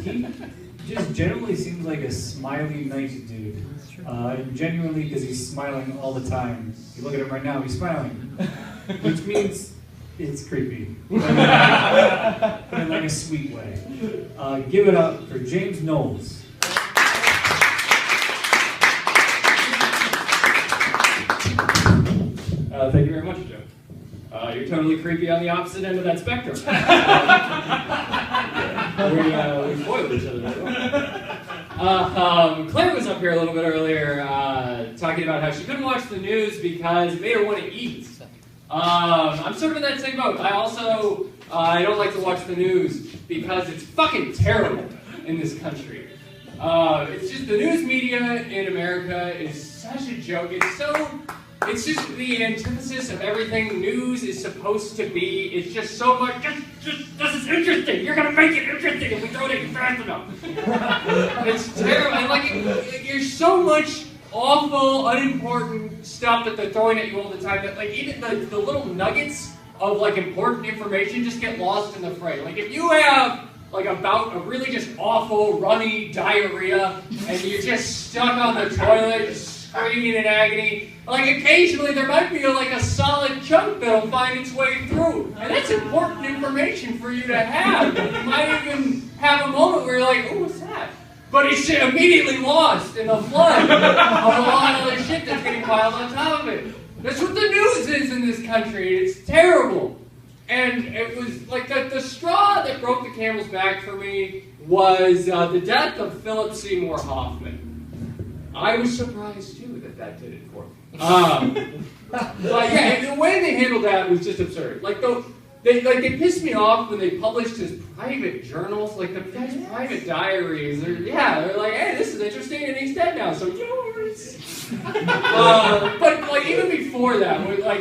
He just generally seems like a smiley, nice dude. Genuinely, because he's smiling all the time. If you look at him right now, he's smiling. Which means it's creepy. But in like a sweet way. Give it up for James Knowles. Thank you very much, Joe. You're totally creepy on the opposite end of that spectrum. We foiled each other. Claire was up here a little bit earlier talking about how she couldn't watch the news because it made her want to eat. I'm sort of in that same boat. I also I don't like to watch the news because it's fucking terrible in this country. It's just the news media in America is such a joke. It's just the antithesis of everything news is supposed to be. It's just so much, just this is interesting. You're gonna make it interesting if we throw it at you fast enough. It's terrible. And there's so much awful, unimportant stuff that they're throwing at you all the time that even the little nuggets of important information just get lost in the fray. If you have a bout of really just awful, runny diarrhea and you're just stuck on the toilet, just screaming in agony, occasionally there might be a solid chunk that'll find its way through. And that's important information for you to have. You might even have a moment where you're like, oh, what's that? But it's immediately lost in the flood of a lot of other shit that's getting piled on top of it. That's what the news is in this country. It's terrible. And it was the straw that broke the camel's back for me was the death of Philip Seymour Hoffman. I was surprised too that did it for me. But yeah, the way they handled that was just absurd. They pissed me off when they published his private journals, the guy's private diaries. They're like, hey, this is interesting, and he's dead now, so yours. But even before that, what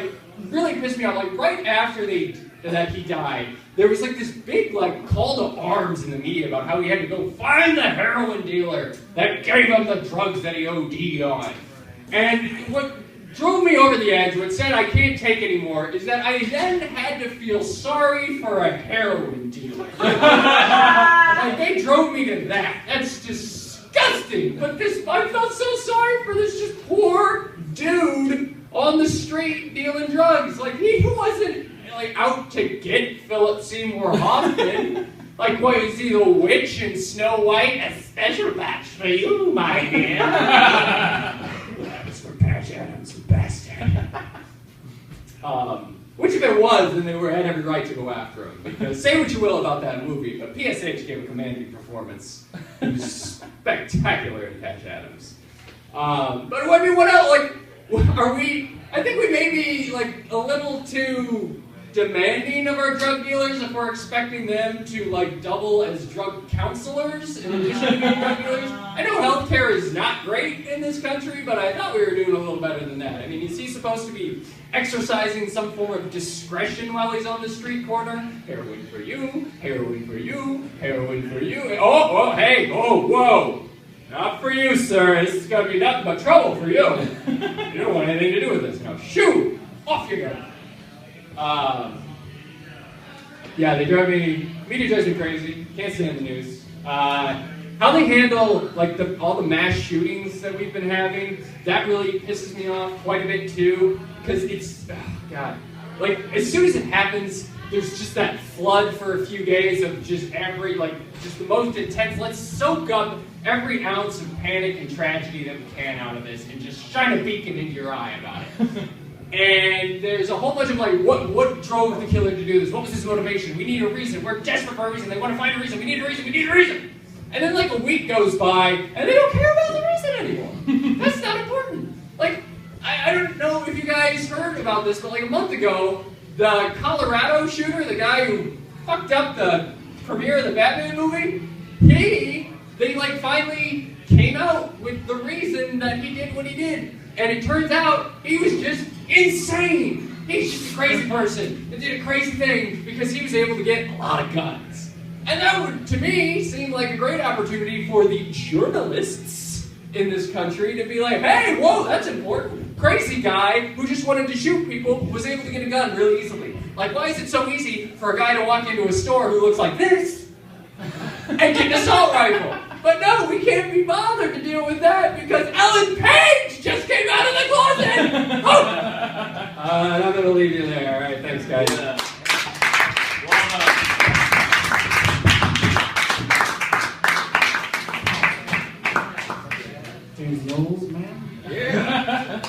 really pissed me off, right after that he died, there was this big call to arms in the media about how he had to go find the heroin dealer that gave him the drugs that he OD'd on. And what drove me over the edge, what said I can't take anymore, is that I then had to feel sorry for a heroin dealer. They drove me to that. That's disgusting. But I felt so sorry for this just poor dude on the street dealing drugs. He wasn't out to get Philip Seymour Hoffman. What is he, the witch in Snow White? A special batch for you, my dear. That was for Patch Adams, the bastard. Which if it was, then they had every right to go after him. Because say what you will about that movie, but PSH gave a commanding performance. It was spectacular in Patch Adams. But I mean, what else? Are we? I think we may be a little too demanding of our drug dealers if we're expecting them to double as drug counselors in addition to being drug dealers. I know healthcare is not great in this country, but I thought we were doing a little better than that. I mean, is he supposed to be exercising some form of discretion while he's on the street corner? Heroin for you, heroin for you, heroin for you. Hey, whoa. Not for you, sir. This is going to be nothing but trouble for you. You don't want anything to do with this. Now, shoo! Off you go. Yeah, media drives me crazy. Can't stand the news. How they handle all the mass shootings that we've been having, that really pisses me off quite a bit too. Because it's, God. As soon as it happens, there's just that flood for a few days of just just the most intense, let's soak up every ounce of panic and tragedy that we can out of this and just shine a beacon into your eye about it. And there's a whole bunch of what drove the killer to do this? What was his motivation? We need a reason. We're desperate for a reason. They want to find a reason. We need a reason. We need a reason. And then a week goes by and they don't care about the reason anymore. That's not important. I don't know if you guys heard about this, but a month ago, the Colorado shooter, the guy who fucked up the premiere of the Batman movie, they finally came out with the reason that he did what he did. And it turns out he was just insane. He's just a crazy person that did a crazy thing because he was able to get a lot of guns. And that would, to me, seem like a great opportunity for the journalists in this country to be like, hey, whoa, that's important. Crazy guy who just wanted to shoot people was able to get a gun really easily. Why is it so easy for a guy to walk into a store who looks like this and get an assault rifle. But no, we can't be bothered to deal with that because Ellen Page just came out of the closet! Oh! And I'm going to leave you there. All right, thanks, guys. Yeah. James Knowles, man. Yeah.